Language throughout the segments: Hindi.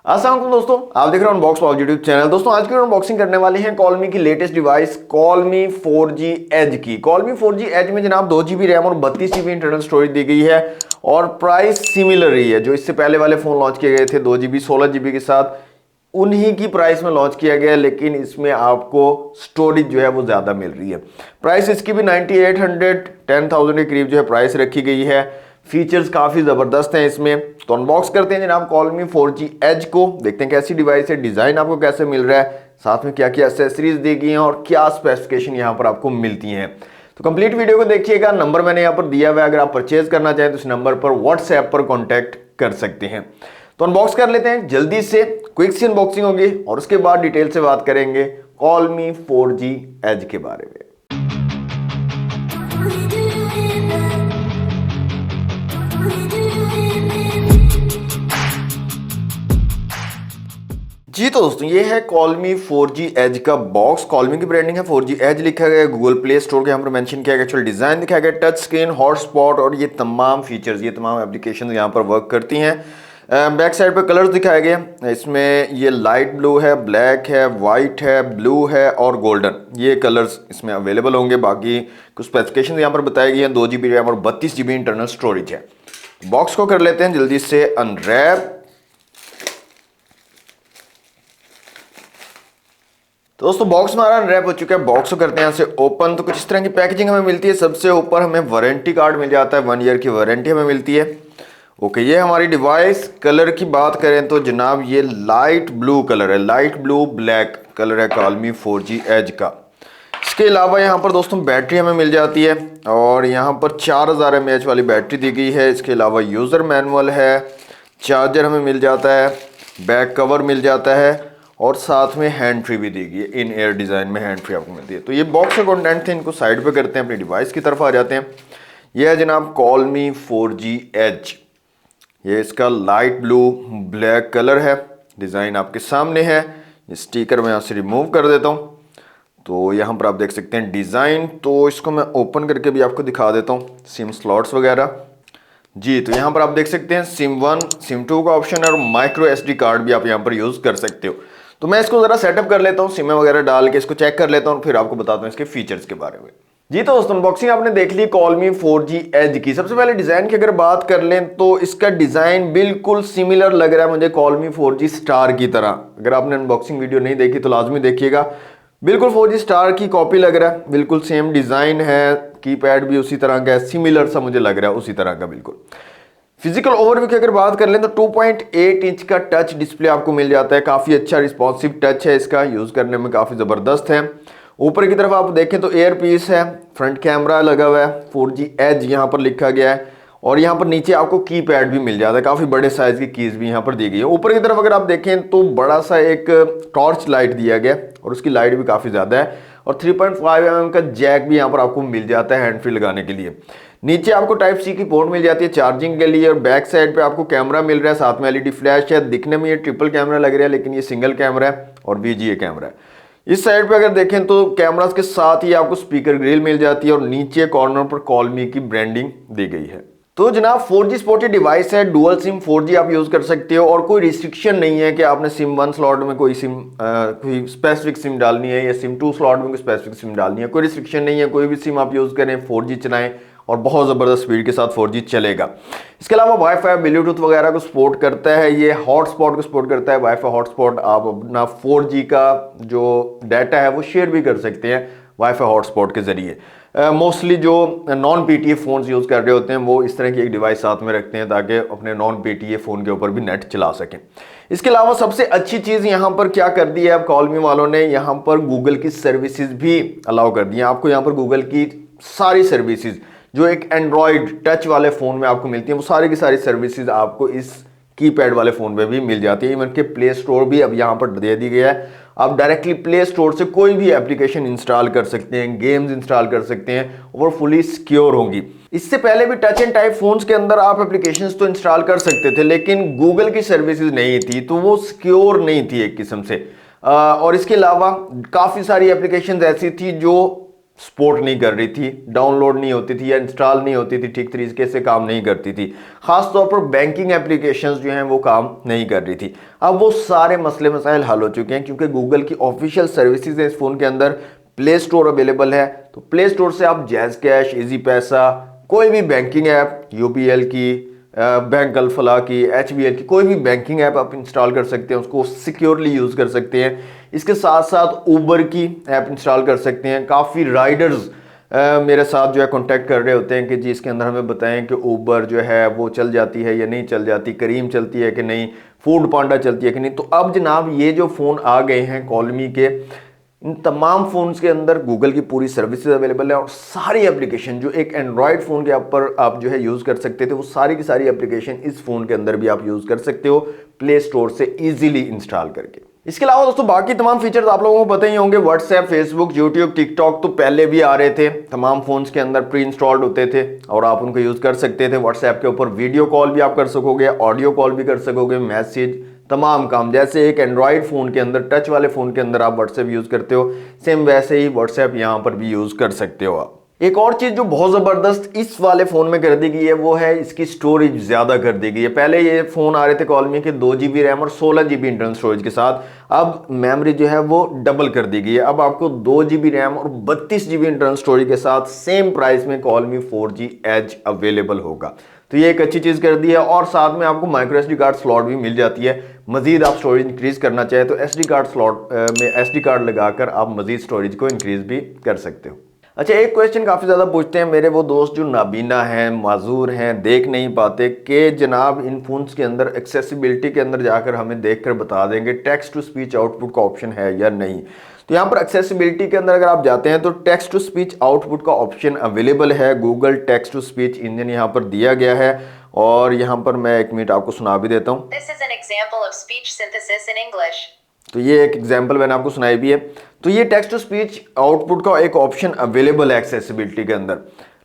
अस्सलाम वालेकुम दोस्तों, आप देख रहे हैं अनबॉक्स पॉज यूट्यूब चैनल। दोस्तों आज की अनबॉक्सिंग करने वाले हैं कॉलमी की लेटेस्ट डिवाइस कॉलमी 4G एज की। कॉलमी 4G एज में जनाब 2 GB रैम और 32 GB इंटरनल स्टोरेज दी गई है और प्राइस सिमिलर रही है। जो इससे पहले वाले फोन लॉन्च किए गए थे 2 GB 16 GB के साथ, उन्हीं की प्राइस में लॉन्च किया गया, लेकिन इसमें आपको स्टोरेज जो है वो ज्यादा मिल रही है। प्राइस इसकी भी 9800 10,000 के करीब जो है प्राइस रखी गई है। फीचर्स काफी जबरदस्त हैं इसमें। तो अनबॉक्स करते हैं जनाब कॉलमी 4G एज को, देखते हैं कैसी डिवाइस है, डिजाइन आपको कैसे मिल रहा है, साथ में क्या क्या एक्सेसरीज दी गई हैं और क्या स्पेसिफिकेशन यहाँ पर आपको मिलती हैं। तो कंप्लीट वीडियो को देखिएगा। नंबर मैंने यहाँ पर दिया हुआ है, अगर आप परचेज करना चाहें तो इस नंबर पर व्हाट्सएप पर कॉन्टैक्ट कर सकते हैं। तो अनबॉक्स कर लेते हैं जल्दी से, क्विक सी अनबॉक्सिंग होगी और उसके बाद डिटेल से बात करेंगे कॉलमी 4G एज के बारे में। जी तो दोस्तों ये है कॉलमी 4G एज का बॉक्स। कॉलमी की ब्रांडिंग है, 4G एज लिखा गया है, गूगल प्ले स्टोर के यहाँ पर मेंशन किया गया, एक्चुअल डिजाइन दिखाया गया, टच स्क्रीन, हॉटस्पॉट और ये तमाम फीचर्स, ये तमाम एप्लीकेशन यहाँ पर वर्क करती हैं। बैक साइड पे कलर्स दिखाए गए, इसमें ये लाइट ब्लू है, ब्लैक है, वाइट है, ब्लू है और गोल्डन, ये कलर्स इसमें अवेलेबल होंगे। बाकी कुछ स्पेसिफिकेशन यहाँ पर बताई गई हैं। 2 GB रैम और 32 GB इंटरनल स्टोरेज है। बॉक्स को कर लेते हैं जल्दी से अनरैप। तो दोस्तों बॉक्स हमारा अनरैप हो चुका है। बॉक्स को करते हैं यहाँ से ओपन। तो कुछ इस तरह की पैकेजिंग हमें मिलती है। सबसे ऊपर हमें वारंटी कार्ड मिल जाता है, 1 ईयर की वारंटी हमें मिलती है। ओके, ये हमारी डिवाइस। कलर की बात करें तो जनाब ये लाइट ब्लू कलर है, लाइट ब्लू ब्लैक कलर है कॉलमी 4G एज का। इसके अलावा यहाँ पर दोस्तों बैटरी हमें मिल जाती है और यहाँ पर 4000 mAh वाली बैटरी दी गई है। इसके अलावा यूज़र मैनुअल है, चार्जर हमें मिल जाता है, बैक कवर मिल जाता है और साथ में हैंड फ्री भी दी गई है। इन एयर डिज़ाइन में हैंड फ्री आपको मिलती है। तो ये बॉक्स का कंटेंट थे, इनको साइड पे करते हैं, अपनी डिवाइस की तरफ आ जाते हैं। यह है जनाब कॉलमी 4G एज। ये इसका लाइट ब्लू ब्लैक कलर है, डिज़ाइन आपके सामने है। स्टिकर मैं यहाँ से रिमूव कर देता हूँ। तो यहाँ पर आप देख सकते हैं डिज़ाइन। तो इसको मैं ओपन करके भी आपको दिखा देता हूँ, सिम स्लॉट्स वगैरह। जी तो यहाँ पर आप देख सकते हैं सिम 1 सिम 2 का ऑप्शन है और माइक्रो SD कार्ड भी आप यहाँ पर यूज़ कर सकते हो। तो मैं इसको ज़रा सेटअप कर लेता हूँ, सिम वगैरह डाल के इसको चेक कर लेता हूँ, फिर आपको बताता हूँ इसके फीचर्स के बारे में। जी तो दोस्तों अनबॉक्सिंग आपने देख ली कॉलमी 4G एज की। सबसे पहले डिज़ाइन की अगर बात कर लें तो इसका डिज़ाइन बिल्कुल सिमिलर लग रहा है मुझे कॉलमी 4G स्टार की तरह। अगर आपने अनबॉक्सिंग वीडियो नहीं देखी तो लाजमी देखिएगा। बिल्कुल 4G स्टार की कॉपी लग रहा है, बिल्कुल सेम डिज़ाइन है, कीपैड भी उसी तरह का है, सिमिलर सा मुझे लग रहा है उसी तरह का बिल्कुल। फिजिकल ओवरव्यू की अगर बात कर लें तो 2.8 इंच का टच डिस्प्ले आपको मिल जाता है। काफ़ी अच्छा रिस्पॉन्सिव टच है इसका, यूज़ करने में काफ़ी ज़बरदस्त है। ऊपर की तरफ आप देखें तो एयर पीस है, फ्रंट कैमरा लगा हुआ है, 4G एज यहाँ पर लिखा गया है और यहाँ पर नीचे आपको कीपैड भी मिल जाता है। काफ़ी बड़े साइज़ की कीज़ भी यहाँ पर दी गई है। ऊपर की तरफ अगर आप देखें तो बड़ा सा एक टॉर्च लाइट दिया गया और उसकी लाइट भी काफ़ी ज़्यादा है और 3.5 mm का जैक भी यहाँ पर आपको मिल जाता है हैंड फ्री लगाने के लिए। नीचे आपको टाइप C की पोर्ट मिल जाती है चार्जिंग के लिए और बैक साइड पे आपको कैमरा मिल रहा है, साथ में LED फ्लैश है। दिखने में ये ट्रिपल कैमरा लग रहा है लेकिन ये सिंगल कैमरा है और VGA कैमरा है। इस साइड पे अगर देखें तो कैमरास के साथ ही आपको स्पीकर ग्रिल मिल जाती है और नीचे कॉर्नर पर कॉलमी की ब्रांडिंग दी गई है। तो जनाब 4G सपोर्टेड डिवाइस है, डुअल सिम 4G आप यूज कर सकते हो और कोई रिस्ट्रिक्शन नहीं है कि आपने सिम 1 स्लॉट में कोई स्पेसिफिक सिम डालनी है या सिम 2 स्लॉट में कोई स्पेसिफिक सिम डालनी है। कोई रिस्ट्रिक्शन नहीं है, कोई भी सिम आप यूज करें, 4G चलाएं और बहुत ज़बरदस्त स्पीड के साथ 4G चलेगा। इसके अलावा वाईफाई ब्लूटूथ वगैरह को सपोर्ट करता है। ये हॉटस्पॉट को सपोर्ट करता है, वाईफाई हॉटस्पॉट। आप अपना 4G का जो डाटा है वो शेयर भी कर सकते हैं वाईफाई हॉटस्पॉट के जरिए। मोस्टली जो नॉन PTA फ़ोन्स यूज़ कर रहे होते हैं वो इस तरह की एक डिवाइस साथ में रखते हैं ताकि अपने नॉन PTA फ़ोन के ऊपर भी नेट चला सकें। इसके अलावा सबसे अच्छी चीज़ यहाँ पर क्या कर दी है अब कॉलमी वालों ने, यहाँ पर गूगल की सर्विसेज भी अलाउ कर दी है। आपको यहाँ पर गूगल की सारी सर्विसेज जो एक एंड्रॉयड टच वाले फ़ोन में आपको मिलती है वो सारी की सारी सर्विसेज आपको इस कीपैड वाले फ़ोन पे भी मिल जाती है। इवन के प्ले स्टोर भी अब यहाँ पर दे दी गया है। आप डायरेक्टली प्ले स्टोर से कोई भी एप्लीकेशन इंस्टॉल कर सकते हैं, गेम्स इंस्टॉल कर सकते हैं और फुली सिक्योर होंगी। इससे पहले भी टच एंड टाइप फोन्स के अंदर आप एप्लीकेशंस तो इंस्टॉल कर सकते थे लेकिन गूगल की सर्विसेज नहीं थी तो वो सिक्योर नहीं थी एक किस्म से। और इसके अलावा काफ़ी सारी एप्लीकेशंस ऐसी थी जो सपोर्ट नहीं कर रही थी, डाउनलोड नहीं होती थी या इंस्टॉल नहीं होती थी, ठीक तरीके से काम नहीं करती थी। खास तौर पर बैंकिंग एप्लीकेशंस जो हैं वो काम नहीं कर रही थी। अब वो सारे मसले मसाइल हल हो चुके हैं क्योंकि गूगल की ऑफिशियल सर्विसेज है इस फ़ोन के अंदर, प्ले स्टोर अवेलेबल है। तो प्ले स्टोर से आप जैज़ कैश, इजी पैसा, कोई भी बैंकिंग ऐप, यूपीएल की, बैंक अल्फला की, एचबीएल की, कोई भी बैंकिंग ऐप आप इंस्टॉल कर सकते हैं, उसको सिक्योरली यूज़ कर सकते हैं। इसके साथ साथ ऊबर की ऐप इंस्टॉल कर सकते हैं। काफ़ी राइडर्स मेरे साथ जो है कांटेक्ट कर रहे होते हैं कि जी इसके अंदर हमें बताएं कि ऊबर जो है वो चल जाती है या नहीं चल जाती, करीम चलती है कि नहीं, फूड पांडा चलती है कि नहीं। तो अब जनाब ये जो फ़ोन आ गए हैं कॉलमी के, इन तमाम फ़ोन्स के अंदर गूगल की पूरी सर्विसेज अवेलेबल है और सारी एप्लीकेशन जो एक एंड्रॉयड फ़ोन के ऊपर आप जो है यूज़ कर सकते थे, वो सारी की सारी एप्लीकेशन इस फ़ोन के अंदर भी आप यूज़ कर सकते हो प्ले स्टोर से ईजिली इंस्टॉल करके। इसके अलावा दोस्तों बाकी तमाम फीचर्स आप लोगों को पता ही होंगे। व्हाट्सएप, फेसबुक, यूट्यूब, टिकटॉक तो पहले भी आ रहे थे, तमाम फ़ोन्स के अंदर प्री इंस्टॉल्ड होते थे और आप उनको यूज़ कर सकते थे। व्हाट्सएप के ऊपर वीडियो कॉल भी आप कर सकोगे, ऑडियो कॉल भी कर सकोगे, मैसेज, तमाम काम जैसे एक एंड्रॉयड फ़ोन के अंदर, टच वाले फ़ोन के अंदर आप व्हाट्सएप यूज़ करते हो, सेम वैसे ही व्हाट्सएप यहाँ पर भी यूज़ कर सकते हो आप। एक और चीज़ जो बहुत ज़बरदस्त इस वाले फ़ोन में कर दी गई है वो है इसकी स्टोरेज ज़्यादा कर दी गई है। पहले ये फ़ोन आ रहे थे कॉलमी के 2 GB रैम और 16 GB इंटरनल स्टोरेज के साथ, अब मेमोरी जो है वो डबल कर दी गई है। अब आपको 2 GB रैम और 32 GB इंटरनल स्टोरेज के साथ सेम प्राइस में कॉलमी 4G एज अवेलेबल होगा। तो ये एक अच्छी चीज़ कर दी है और साथ में आपको माइक्रो SD कार्ड स्लॉट भी मिल जाती है। मजीद आप स्टोरेज इंक्रीज़ करना चाहे तो SD कार्ड स्लॉट में SD कार्ड लगाकर आप मजीद स्टोरेज को इंक्रीज़ भी कर सकते हो। अच्छा, एक क्वेश्चन काफ़ी ज़्यादा पूछते हैं मेरे वो दोस्त जो नाबीना हैं, माजूर हैं, देख नहीं पाते कि जनाब इन फोन्स के अंदर एक्सेसिबिलिटी के अंदर जाकर हमें देखकर बता देंगे टेक्स्ट टू स्पीच आउटपुट का ऑप्शन है या नहीं। तो यहाँ पर एक्सेसिबिलिटी के अंदर अगर आप जाते हैं तो टेक्स्ट टू स्पीच आउटपुट का ऑप्शन अवेलेबल है। Google text to speech engine यहाँ पर दिया गया है और यहाँ पर मैं 1 मिनट आपको सुना भी देता हूँ। तो ये एक एग्जाम्पल मैंने आपको सुनाई भी है। तो ये टेक्स्ट टू स्पीच आउटपुट का एक ऑप्शन अवेलेबल है एक्सेसिबिलिटी के अंदर,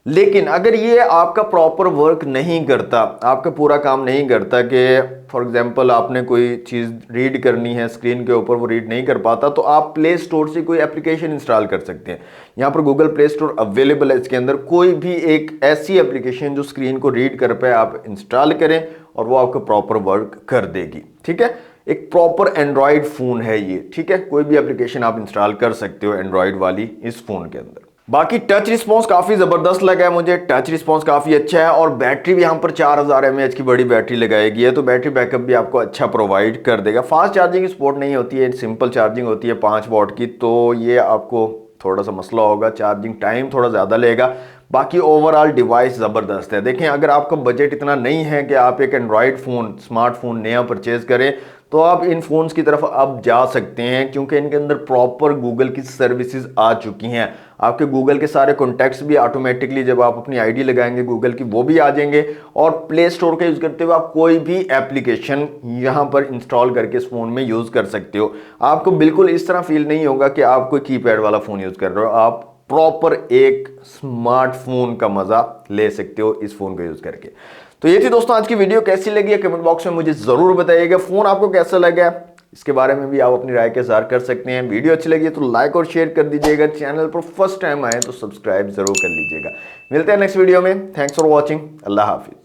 लेकिन अगर ये आपका प्रॉपर वर्क नहीं करता, आपका पूरा काम नहीं करता कि फॉर एग्जांपल आपने कोई चीज़ रीड करनी है स्क्रीन के ऊपर, वो रीड नहीं कर पाता, तो आप प्ले स्टोर से कोई एप्लीकेशन इंस्टॉल कर सकते हैं। यहाँ पर गूगल प्ले स्टोर अवेलेबल है, इसके अंदर कोई भी एक ऐसी एप्लीकेशन जो स्क्रीन को रीड कर पाए आप इंस्टॉल करें और वो आपका प्रॉपर वर्क कर देगी। ठीक है, एक प्रॉपर एंड्रॉयड फ़ोन है ये। ठीक है, कोई भी एप्लीकेशन आप इंस्टॉल कर सकते हो एंड्रॉयड वाली इस फ़ोन के अंदर। बाकी टच रिस्पॉन्स काफ़ी ज़बरदस्त लगा है मुझे, टच रिस्पॉन्स काफ़ी अच्छा है और बैटरी भी यहाँ पर 4000 mAh की बड़ी बैटरी लगाई गई है, तो बैटरी बैकअप भी आपको अच्छा प्रोवाइड कर देगा। फास्ट चार्जिंग की सपोर्ट नहीं होती है, सिंपल चार्जिंग होती है 5 वॉट की, तो ये आपको थोड़ा सा मसला होगा, चार्जिंग टाइम थोड़ा ज़्यादा लेगा। बाकी ओवरऑल डिवाइस ज़बरदस्त है। देखें, अगर आपका बजट इतना नहीं है कि आप एक एंड्रॉयड फ़ोन, स्मार्टफोन नया परचेज़ करें, तो आप इन फ़ोन्स की तरफ अब जा सकते हैं क्योंकि इनके अंदर प्रॉपर गूगल की सर्विसेज आ चुकी हैं। आपके गूगल के सारे कॉन्टैक्ट्स भी ऑटोमेटिकली जब आप अपनी आईडी लगाएंगे गूगल की, वो भी आ जाएंगे और प्ले स्टोर का यूज़ करते हुए आप कोई भी एप्लीकेशन यहाँ पर इंस्टॉल करके इस फ़ोन में यूज़ कर सकते हो। आपको बिल्कुल इस तरह फील नहीं होगा कि आप कोई कीपैड वाला फ़ोन यूज़ कर रहे हो, आप प्रॉपर एक स्मार्टफोन का मज़ा ले सकते हो इस फ़ोन को यूज़ करके। तो ये थी दोस्तों आज की वीडियो, कैसी लगी है कमेंट बॉक्स में मुझे ज़रूर बताइएगा। फ़ोन आपको कैसा लगा है इसके बारे में भी आप अपनी राय के इज़हार कर सकते हैं। वीडियो अच्छी लगी है तो लाइक और शेयर कर दीजिएगा, चैनल पर फर्स्ट टाइम आए तो सब्सक्राइब ज़रूर कर लीजिएगा। मिलते हैं नेक्स्ट वीडियो में। Thanks for watching. अल्लाह हाफिज़।